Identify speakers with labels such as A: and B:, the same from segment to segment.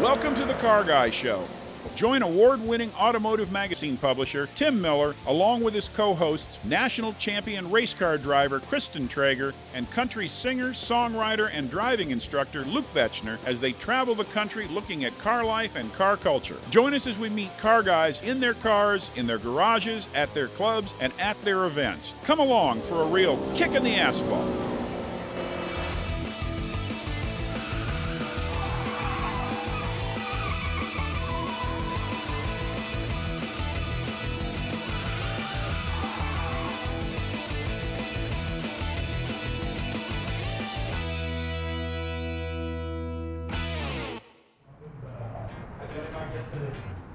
A: Welcome to the Car Guy Show. Join award-winning automotive magazine publisher Tim Miller, along with his co-hosts, national champion race car driver Kristen Traeger, and country singer, songwriter, and driving instructor Luke Betchner as they travel the country looking at car life and car culture. Join us as we meet car guys in their cars, in their garages, at their clubs, and at their events. Come along for a real kick in the asphalt.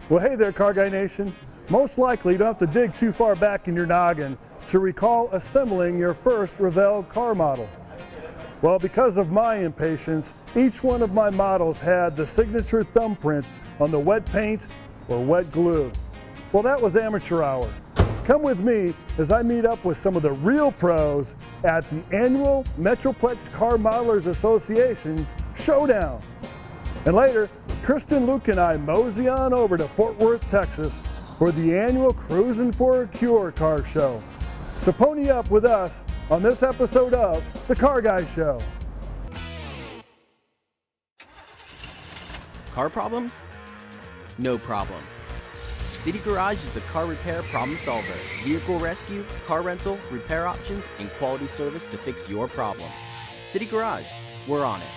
B: Well, hey there, Car Guy Nation. Most likely you don't have to dig too far back in your noggin to recall assembling your first REV'N car model. Well, because of my impatience, each one of my models had the signature thumbprint on the wet paint or wet glue. Well, that was amateur hour. Come with me as I meet up with some of the real pros at the annual Metroplex Car Modelers Association's Showdown. And later, Kristin, Luke, and I mosey on over to Fort Worth, Texas for the annual Cruisin For car show. So pony up with us on this episode of The Car Guy Show.
C: Car problems? No problem. City Garage is a car repair problem solver. Vehicle rescue, car rental, repair options, and quality service to fix your problem. City Garage, we're on it.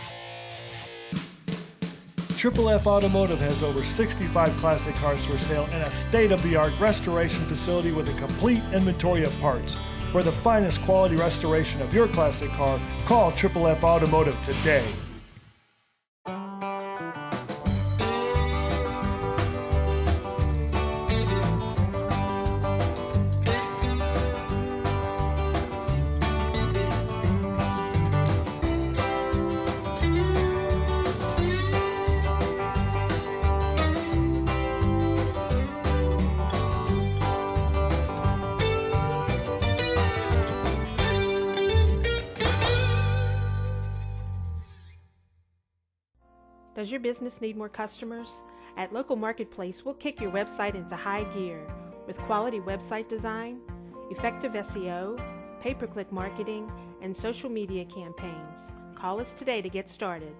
B: Triple F Automotive has over 65 classic cars for sale and a state-of-the-art restoration facility with a complete inventory of parts. For the finest quality restoration of your classic car, call Triple F Automotive today.
D: Does your business need more customers? At Local Marketplace, we'll kick your website into high gear with quality website design, effective SEO, pay-per-click marketing, and social media campaigns. Call us today to get started.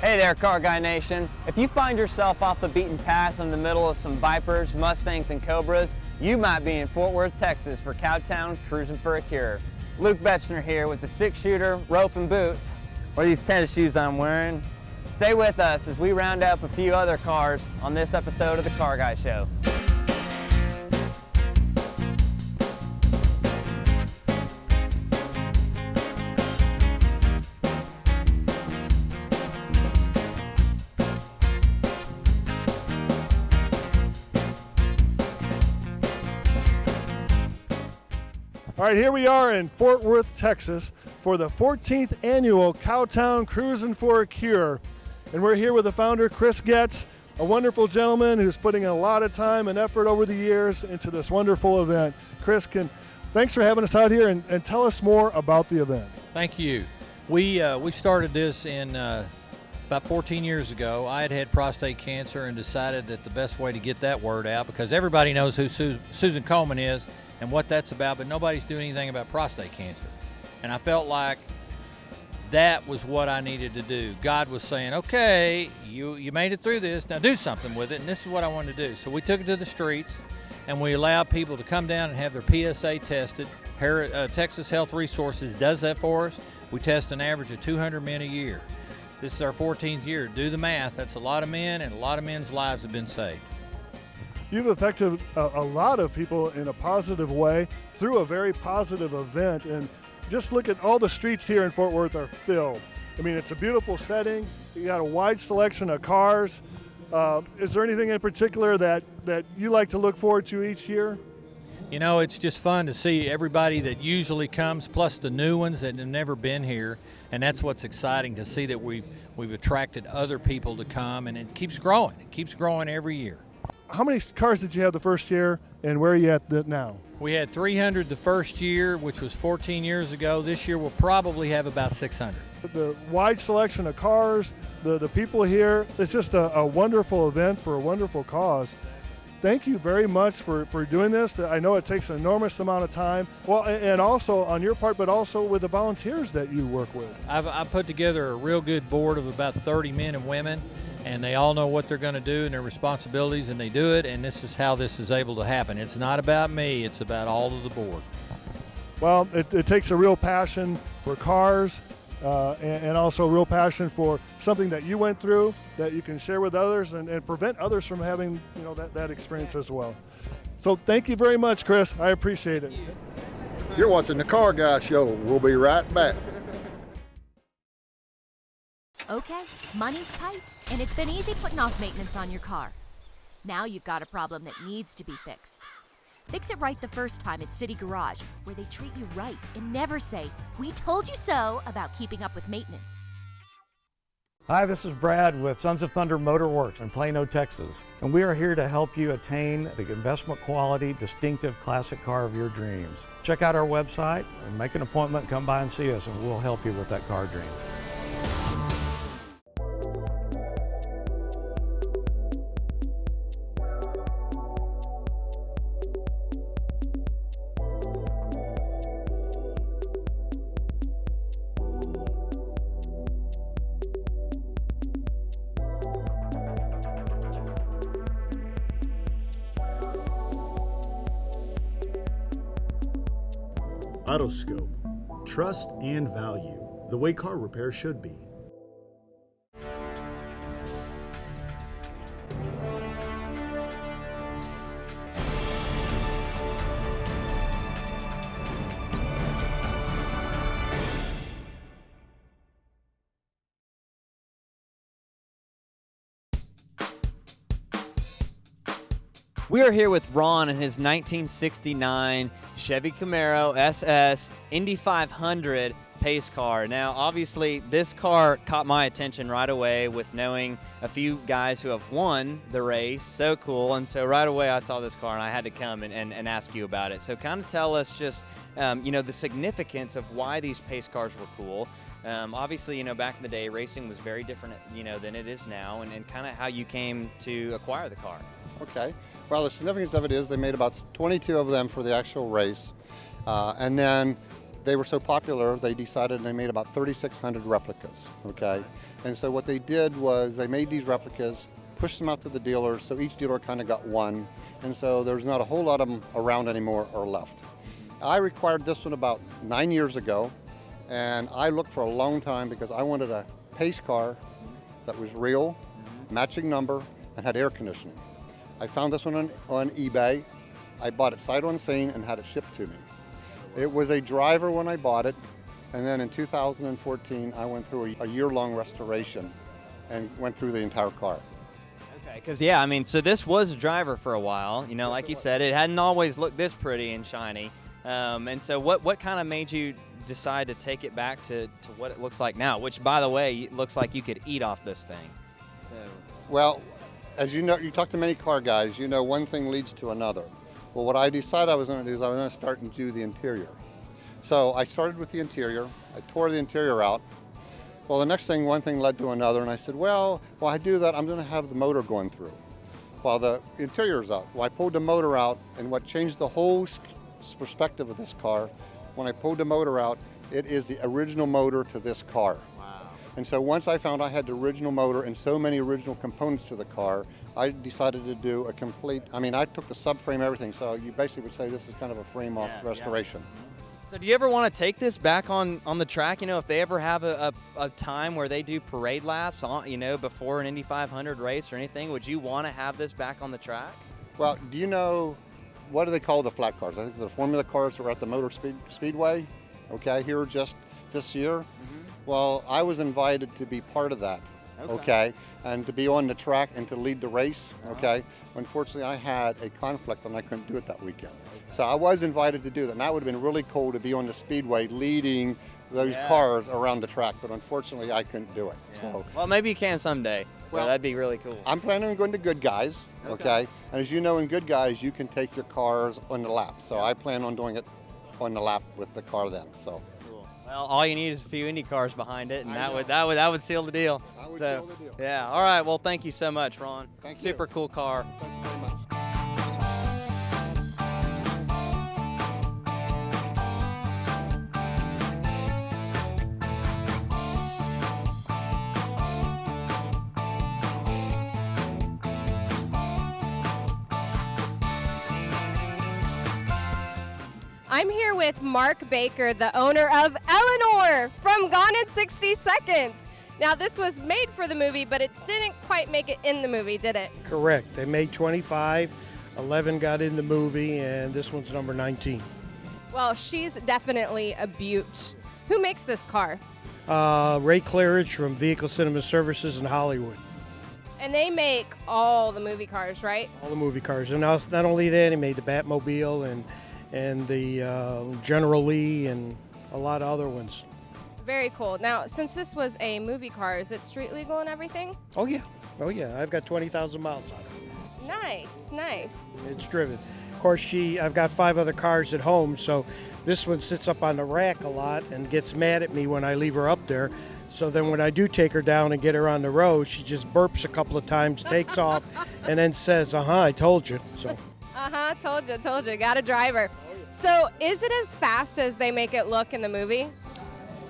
E: Hey there, Car Guy Nation. If you find yourself off the beaten path in the middle of some Vipers, Mustangs, and Cobras, you might be in Fort Worth, Texas for Cowtown Cruisin For a Cure. Luke Betchner here with the 6-shooter, rope, and boots, or these tennis shoes I'm wearing. Stay with us as we round up a few other cars on this episode of the Car Guy Show.
B: All right, here we are in Fort Worth, Texas for the 14th annual Cowtown Cruisin For a Cure. And we're here with the founder, Chris Getz, a wonderful gentleman who's putting a lot of time and effort over the years into this wonderful event. Chris, thanks for having us out here and tell us more about the event.
F: Thank you. We started this in about 14 years ago. I had prostate cancer and decided that the best way to get that word out, because everybody knows who Susan Coleman is and what that's about, but nobody's doing anything about prostate cancer. And I felt like that was what I needed to do. God was saying, okay, you made it through this, now do something with it, and this is what I wanted to do. So we took it to the streets, and we allowed people to come down and have their PSA tested. Texas Health Resources does that for us. We test an average of 200 men a year. This is our 14th year. Do the math. That's a lot of men, and a lot of men's lives have been saved.
B: you've affected a lot of people in a positive way through a very positive event. And just look at all the streets here in Fort Worth are filled. I mean, it's a beautiful setting. You got a wide selection of cars. Is there anything in particular that you like to look forward to each year?
F: You know, it's just fun to see everybody that usually comes, plus the new ones that have never been here, and that's what's exciting to see that we've attracted other people to come, and it keeps growing. It keeps growing every year.
B: How many cars did you have the first year, and where are you at now?
F: We had 300 the first year, which was 14 years ago. This year we'll probably have about 600.
B: The wide selection of cars, the people here, it's just a wonderful event for a wonderful cause. Thank you very much for doing this. I know it takes an enormous amount of time. Well, and also on your part, but also with the volunteers that you work with.
F: I've put together a real good board of about 30 men and women, and they all know what they're going to do and their responsibilities, and they do it, and this is how this is able to happen. It's not about me, it's about all of the board.
B: Well, it takes a real passion for cars, and also a real passion for something that you went through that you can share with others and prevent others from having that experience as well. So thank you very much, Chris. I appreciate it.
G: You're watching the Car Guy Show. We'll be right back.
H: Okay, money's tight, and it's been easy putting off maintenance on your car. Now you've got a problem that needs to be fixed. Fix it right the first time at City Garage, where they treat you right and never say, "We told you so," about keeping up with maintenance.
I: Hi, this is Brad with Sons of Thunder Motor Works in Plano, Texas. And we are here to help you attain the investment quality, distinctive classic car of your dreams. Check out our website and make an appointment, come by and see us, and we'll help you with that car dream.
J: Autoscope. Trust and value, the way car repair should be.
E: We are here with Ron and his 1969 Chevy Camaro SS Indy 500 pace car. Now, obviously, this car caught my attention right away with knowing a few guys who have won the race. So cool. And so right away I saw this car and I had to come and ask you about it. So kind of tell us just, the significance of why these pace cars were cool. Obviously, back in the day, racing was very different, than it is now, and kind of how you came to acquire the car.
G: Okay. Well, the significance of it is they made about 22 of them for the actual race. And then they were so popular, they decided they made about 3,600 replicas. Okay. And so what they did was they made these replicas, pushed them out to the dealers, so each dealer kind of got one. And so there's not a whole lot of them around anymore or left. I acquired this one about 9 years ago. And I looked for a long time because I wanted a pace car that was real, matching number, and had air conditioning. I found this one on eBay. I bought it sight unseen and had it shipped to me. It was a driver when I bought it, and then in 2014 I went through a year-long restoration and went through the entire car.
E: Okay, because so this was a driver for a while. Like you said, it hadn't always looked this pretty and shiny. And so what kind of made you decide to take it back to what it looks like now, which, by the way, it looks like you could eat off this thing?
G: Well, as you know, you talk to many car guys, one thing leads to another. Well, what I decided I was going to do is I was going to start and do the interior. So I started with the interior. I tore the interior out. Well, the next thing, one thing led to another, and I said, well, while I do that, I'm going to have the motor going through. While the interior's out. Well, I pulled the motor out, and what changed the whole perspective of this car, when I pulled the motor out, it is the original motor to this car. Wow. And so once I found I had the original motor and so many original components to the car, I decided to do a complete, I took the subframe, everything, so you basically would say this is kind of a frame-off restoration.
E: Yeah. So do you ever want to take this back on the track, if they ever have a time where they do parade laps, before an Indy 500 race or anything, would you want to have this back on the track?
G: Well, do you know, what do they call the flat cars? I think the Formula cars that were at the Motor Speedway, okay, here just this year. Well, I was invited to be part of that, okay, and to be on the track and to lead the race, okay. Unfortunately, I had a conflict and I couldn't do it that weekend. So I was invited to do that, and that would have been really cool to be on the Speedway leading those cars around the track, but unfortunately I couldn't do it. So,
E: well, maybe you can someday. Well, that'd be really cool.
G: I'm planning on going to Good Guys, okay? And as you know, in Good Guys, you can take your cars on the lap. So I plan on doing it on the lap with the car then. So.
E: Cool. Well, all you need is a few Indy cars behind it, and that would seal the deal.
G: That would seal the deal.
E: Yeah. All right. Well, thank you so much, Ron.
G: Thank you.
E: Super cool car.
G: Thank you very much.
K: I'm here with Mark Baker, the owner of Eleanor from Gone in 60 Seconds. Now, this was made for the movie, but it didn't quite make it in the movie, did it?
L: Correct. They made 25, 11 got in the movie, and this one's number 19.
K: Well, she's definitely a beaut. Who makes this car?
L: Ray Claridge from Vehicle Cinema Services in Hollywood.
K: And they make all the movie cars, right?
L: All the movie cars. And not only that, he made the Batmobile and the General Lee and a lot of other ones.
K: Very cool. Now, since this was a movie car, is it street legal and everything?
L: Oh yeah. I've got 20,000 miles on it.
K: Nice, nice.
L: It's driven. Of course, I've got 5 other cars at home, so this one sits up on the rack a lot and gets mad at me when I leave her up there. So then when I do take her down and get her on the road, she just burps a couple of times, takes off, and then says, I told you. So.
K: Told you. Got a driver. So is it as fast as they make it look in the movie?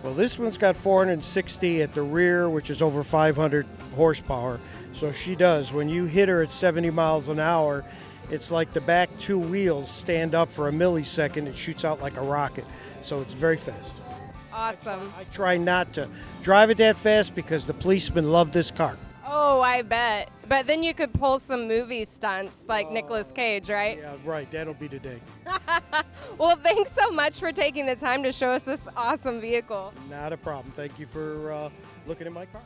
L: Well, this one's got 460 at the rear, which is over 500 horsepower. So she does. When you hit her at 70 miles an hour, it's like the back 2 wheels stand up for a millisecond. It shoots out like a rocket. So it's very fast.
K: Awesome.
L: I try not to drive it that fast because the policemen love this car.
K: Oh, I bet. But then you could pull some movie stunts like Nicolas Cage, right?
L: Yeah, right. That'll be the day.
K: Well, thanks so much for taking the time to show us this awesome vehicle.
L: Not a problem. Thank you for looking at my car.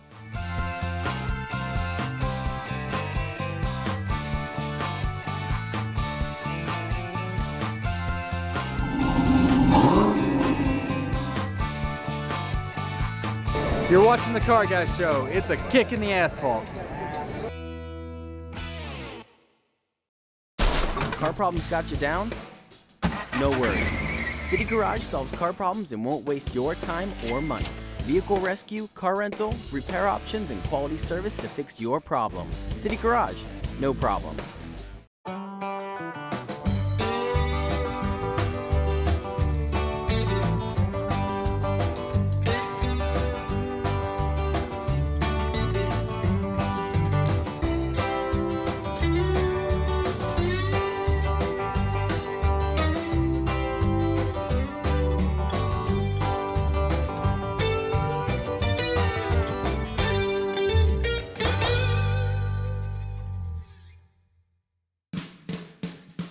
M: You're watching the Car Guy Show. It's a kick in the asphalt.
C: Car problems got you down? No worries. City Garage solves car problems and won't waste your time or money. Vehicle rescue, car rental, repair options, and quality service to fix your problem. City Garage, no problem.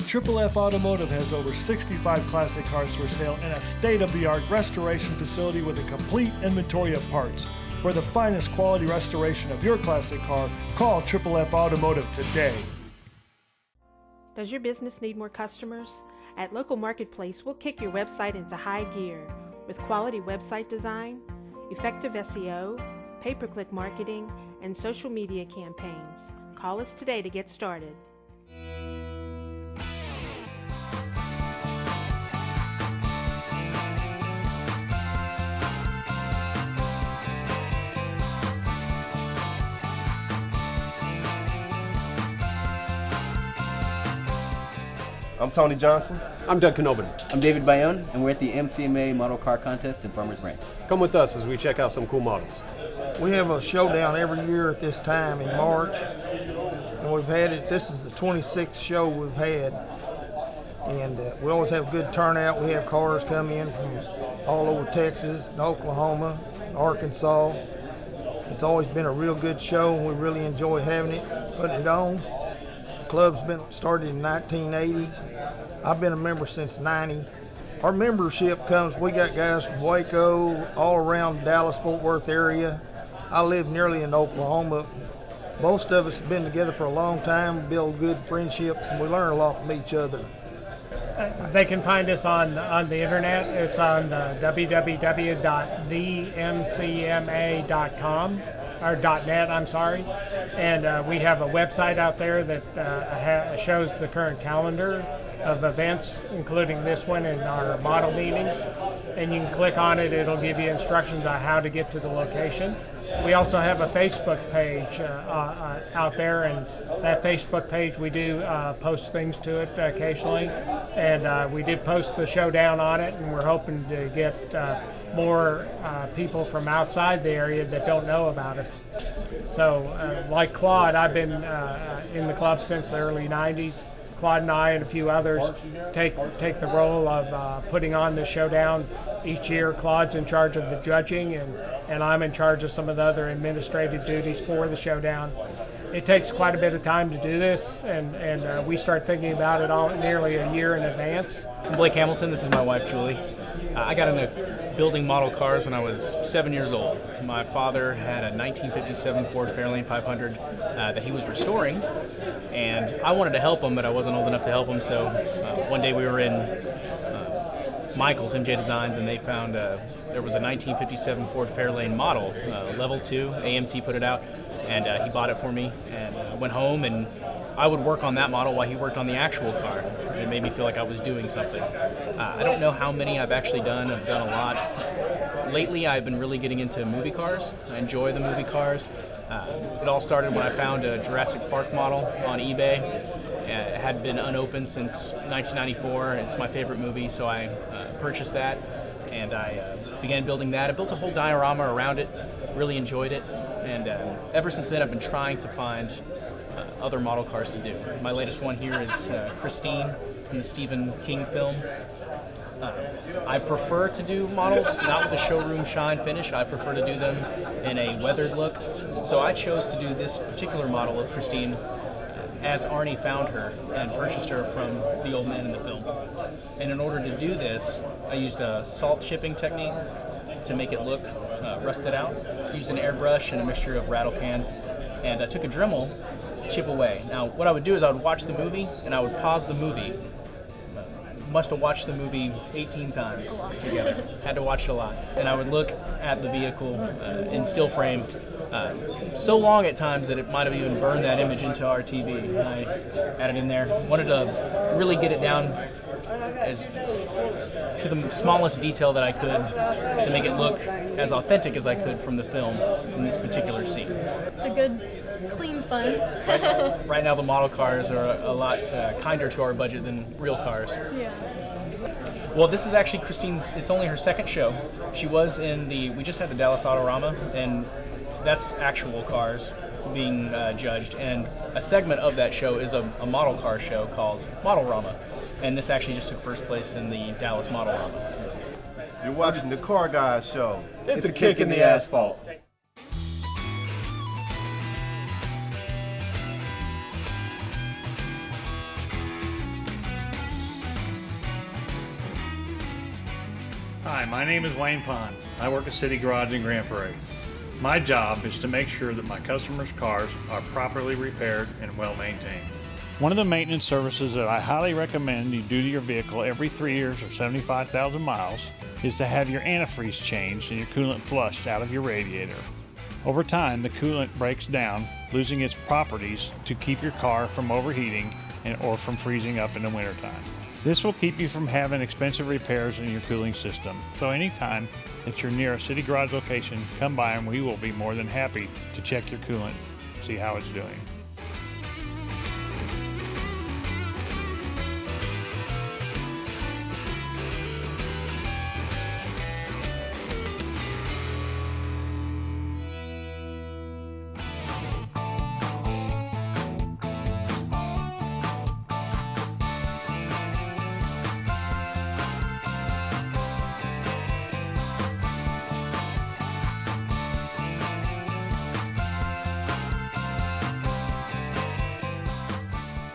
B: Triple F Automotive has over 65 classic cars for sale in a state-of-the-art restoration facility with a complete inventory of parts. For the finest quality restoration of your classic car, call Triple F Automotive today.
D: Does your business need more customers? At Local Marketplace, we'll kick your website into high gear with quality website design, effective SEO, pay-per-click marketing, and social media campaigns. Call us today to get started.
N: I'm Tony Johnson.
O: I'm Doug Knobin.
P: I'm David Bayonne, and we're at the MCMA Model Car Contest in Farmers Branch.
O: Come with us as we check out some cool models.
Q: We have a showdown every year at this time in March, and we've had it. This is the 26th show we've had, and we always have good turnout. We have cars come in from all over Texas, and Oklahoma, Arkansas. It's always been a real good show, and we really enjoy having it, putting it on. club's been started in 1980. I've been a member since 90. Our membership we got guys from Waco, all around Dallas, Fort Worth area. I live nearly in Oklahoma. Most of us have been together for a long time, build good friendships, and we learn a lot from each other.
R: They can find us on the internet. It's on www.themcma.com. Or .net, I'm sorry, and we have a website out there that shows the current calendar of events, including this one and our model meetings, and you can click on it. It'll give you instructions on how to get to the location. We also have a Facebook page out there, and that Facebook page we do post things to it occasionally, and we did post the showdown on it, and we're hoping to get more people from outside the area that don't know about us. So like Claude, I've been in the club since the early 90s. Claude and I and a few others take the role of putting on the showdown each year. Claude's in charge of the judging, and I'm in charge of some of the other administrative duties for the showdown. It takes quite a bit of time to do this, and we start thinking about it nearly a year in advance.
S: I'm Blake Hamilton. This is my wife, Julie. I got into building model cars when I was 7 years old. My father had a 1957 Ford Fairlane 500 that he was restoring, and I wanted to help him, but I wasn't old enough to help him, so one day we were in Michael's, MJ Designs, and they found there was a 1957 Ford Fairlane model, level 2, AMT put it out, and he bought it for me, and went home, and I would work on that model while he worked on the actual car. It made me feel like I was doing something. I don't know how many I've actually done. I've done a lot. Lately, I've been really getting into movie cars. I enjoy the movie cars. It all started when I found a Jurassic Park model on eBay. It had been unopened since 1994. It's my favorite movie, so I purchased that, and I began building that. I built a whole diorama around it, really enjoyed it, and ever since then I've been trying to find other model cars to do. My latest one here is Kristin from the Stephen King film. I prefer to do models not with the showroom shine finish. I prefer to do them in a weathered look. So I chose to do this particular model of Kristin as Arnie found her and purchased her from the old man in the film. And in order to do this, I used a salt chipping technique to make it look rusted out. Used an airbrush and a mixture of rattle cans, and I took a Dremel to chip away. Now, what I would do is I would watch the movie, and I would pause the movie. Must have watched the movie 18 times together. Had to watch it a lot. And I would look at the vehicle in still frame so long at times that it might have even burned that image into our TV. And I added in there. Wanted to really get it down as to the smallest detail that I could to make it look as authentic as I could from the film in this particular scene.
T: It's a good, clean fun.
S: Right now the model cars are a lot kinder to our budget than real cars.
T: Yeah.
S: Well, this is actually Kristin's, it's only her second show. She was we just had the Dallas Autorama, and that's actual cars being judged, and a segment of that show is a model car show called Modelrama, and this actually just took first place in the Dallas Modelrama.
N: You're watching the Car Guys Show.
S: It's a kick in the asphalt.
U: Hi, my name is Wayne Pond. I work at City Garage in Grand Prairie. My job is to make sure that my customers' cars are properly repaired and well maintained. One of the maintenance services that I highly recommend you do to your vehicle every 3 years or 75,000 miles is to have your antifreeze changed and your coolant flushed out of your radiator. Over time, the coolant breaks down, losing its properties to keep your car from overheating or from freezing up in the wintertime. This will keep you from having expensive repairs in your cooling system. So anytime that you're near a City Garage location, come by and we will be more than happy to check your coolant, see how it's doing.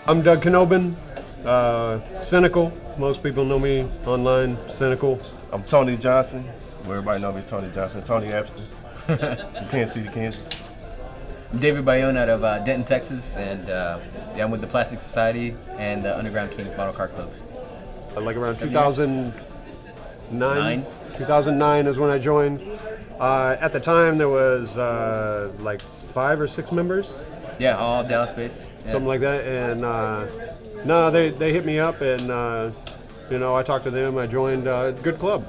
O: I'm Doug Knobin, Cynical. Most people know me online, Cynical.
N: I'm Tony Johnson. Well, everybody knows me as Tony Johnson. Tony Epstein from Kansas City, Kansas.
P: David Bayonne out of Denton, Texas, and I'm with the Plastic Society and the Underground Kings Model Car Clubs.
O: Like around 2009. 2009 is when I joined. At the time, there was like 5 or 6 members.
P: Yeah, all Dallas-based. Yeah.
O: Something like that. And no, they hit me up, and you know, I talked to them. I joined. Good club.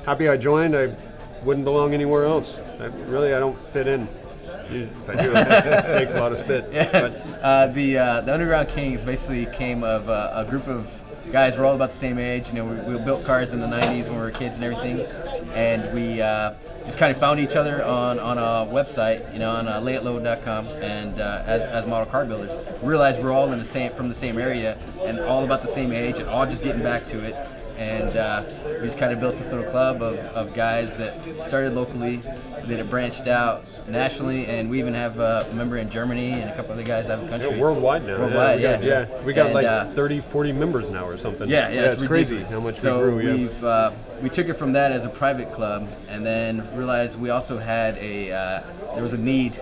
O: Happy I joined. I wouldn't belong anywhere else. I don't fit in. If I do, it takes a lot of spit.
P: Yeah. The Underground Kings basically came of a group of guys. We're all about the same age. You know, we built cars in the '90s when we were kids and everything, and we just kind of found each other on a website, you know, on layitlow.com, and as model car builders, we realized we're all from the same area and all about the same age and all just getting back to it. And we just kind of built this little club of guys that started locally, then it branched out nationally, and we even have a member in Germany and a couple other guys out of the country.
O: Yeah, worldwide now.
P: Worldwide,
O: yeah. We got like 30, 40 members now or something.
P: Yeah,
O: it's crazy how much we grew.
P: We took it from that as a private club, and then realized we also had there was a need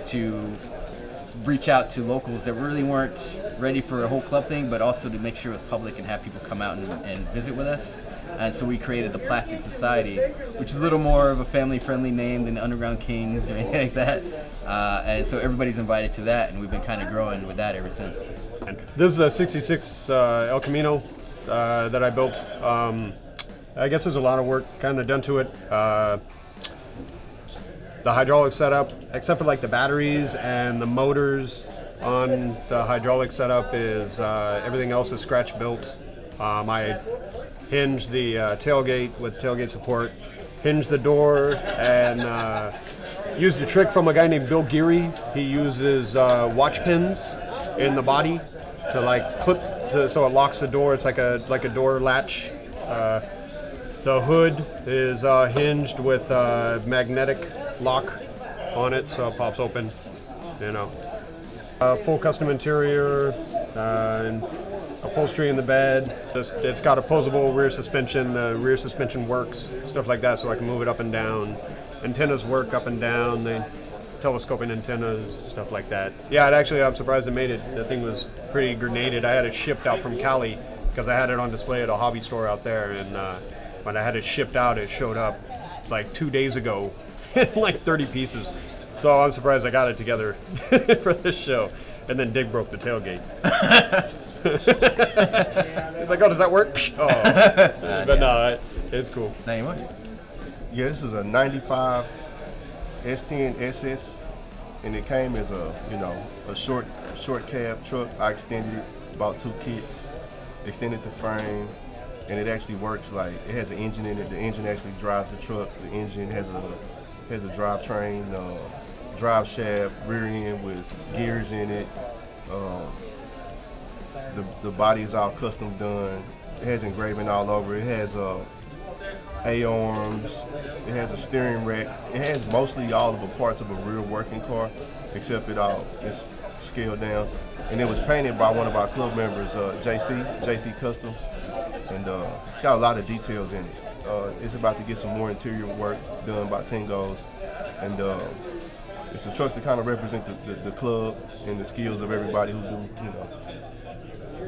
P: to reach out to locals that really weren't ready for a whole club thing, but also to make sure it was public and have people come out and visit with us. And so we created the Plastic Society, which is a little more of a family-friendly name than the Underground Kings or anything like that. And so everybody's invited to that, and we've been kind of growing with that ever since.
O: This is a 66 El Camino that I built. I guess there's a lot of work kind of done to it. The hydraulic setup, except for like the batteries and the motors on the hydraulic setup, is everything else is scratch built. I hinged the tailgate with tailgate support, hinged the door, and used a trick from a guy named Bill Geary. He uses watch pins in the body to like clip so it locks the door. It's like a door latch. The hood is hinged with a magnetic lock on it, so it pops open. You know, full custom interior and upholstery in the bed. It's got opposable rear suspension. The rear suspension works, stuff like that, so I can move it up and down. Antennas work up and down. They telescoping antennas, stuff like that. Yeah, I'm surprised I made it. The thing was pretty grenaded. I had it shipped out from Cali because I had it on display at a hobby store out there, and when I had it shipped out, it showed up like 2 days ago in like 30 pieces. So I'm surprised I got it together for this show. And then Dig broke the tailgate. He's like, oh, does that work? Oh. But no, it's cool.
P: Anyway.
N: Yeah, this is a 95 S10 SS, and it came as a short cab truck. I extended it, bought 2 kits, extended the frame, and it actually works. Like, it has an engine in it. The engine actually drives the truck. The engine has a drivetrain, drive shaft, rear end with gears in it. The body is all custom done. It has engraving all over. It has A-arms. It has a steering rack. It has mostly all of the parts of a real working car, except it's scaled down. And it was painted by one of our club members, JC Customs. And it's got a lot of details in it. It's about to get some more interior work done by Tingos. And it's a truck to kind of represent the club and the skills of everybody who do,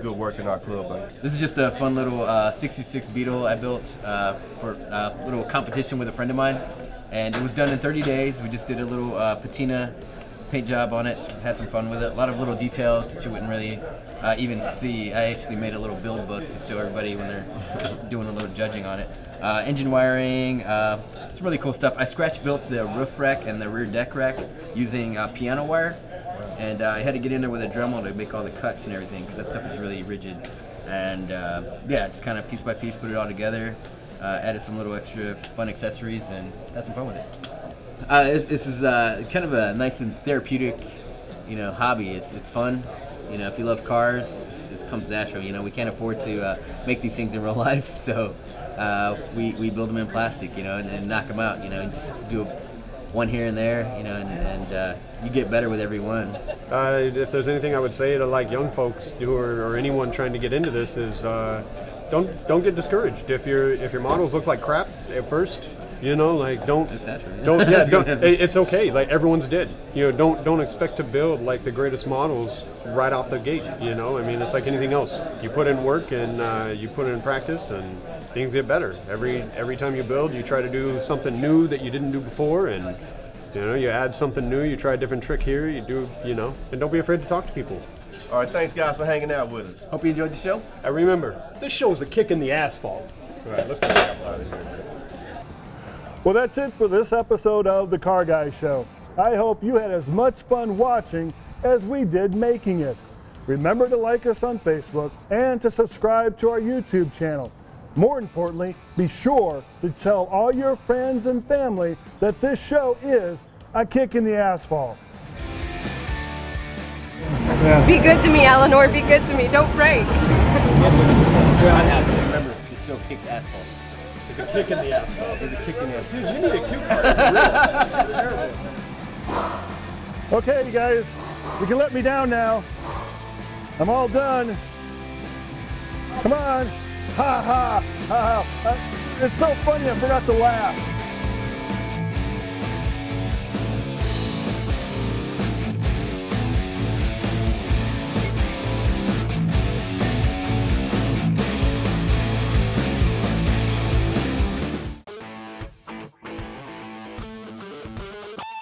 N: good work in our club.
P: This is just a fun little 66 Beetle I built for a little competition with a friend of mine. And it was done in 30 days. We just did a little patina paint job on it, had some fun with it. A lot of little details that you wouldn't really even see. I actually made a little build book to show everybody when they're doing a little judging on it. Engine wiring, some really cool stuff. I scratch built the roof rack and the rear deck rack using piano wire, and I had to get in there with a Dremel to make all the cuts and everything because that stuff is really rigid. And yeah, just kind of piece by piece put it all together, added some little extra fun accessories, and had some fun with it. This is kind of a nice and therapeutic, hobby. It's fun. If you love cars, it comes natural. We can't afford to make these things in real life, so we build them in plastic, and knock them out. And just do one here and there, you know, and you get better with every one.
O: If there's anything I would say to like young folks or anyone trying to get into this is don't get discouraged. If your models look like crap at first, you know, like it's okay. Like everyone's did. You know, don't expect to build like the greatest models right off the gate. You know, I mean, it's like anything else. You put in work and you put in practice, and things get better. Every time you build, you try to do something new that you didn't do before, and you know, you add something new. You try a different trick here. You do, you know, and don't be afraid to talk to people.
N: All right, thanks guys for hanging out with us.
P: Hope you enjoyed the show.
O: And remember, this show's a kick in the asphalt. All right, let's get out of here.
B: Well, that's it for this episode of The Car Guy Show. I hope you had as much fun watching as we did making it. Remember to like us on Facebook and to subscribe to our YouTube channel. More importantly, be sure to tell all your friends and family that this show is a kick in the asphalt.
K: Yeah. Be good to me, Eleanor. Be good to me. Don't break.
P: Remember, this show kicks asphalt.
O: It's a kick in the asphalt.
P: It's a kick in the asphalt.
O: Dude, you need a cue card. It's terrible.
B: Okay, you guys, you can let me down now. I'm all done. Come on. Ha ha ha. It's so funny I forgot to laugh.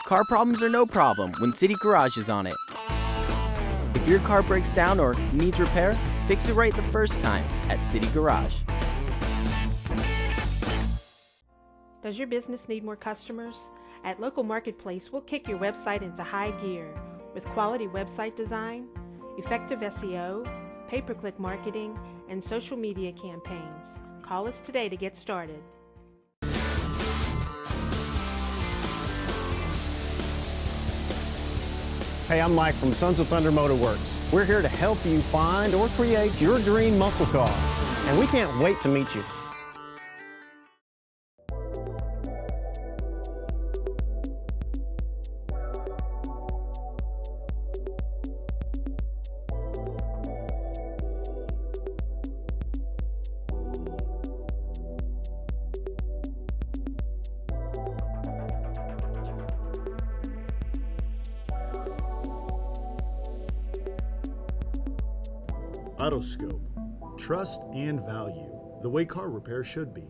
C: Car problems are no problem when City Garage is on it. If your car breaks down or needs repair, fix it right the first time at City Garage.
D: Does your business need more customers? At Local Marketplace, we'll kick your website into high gear with quality website design, effective SEO, pay-per-click marketing, and social media campaigns. Call us today to get started.
A: Hey, I'm Mike from Sons of Thunder Motor Works. We're here to help you find or create your dream muscle car, and we can't wait to meet you.
J: Autoscope. Trust and value, the way car repair should be.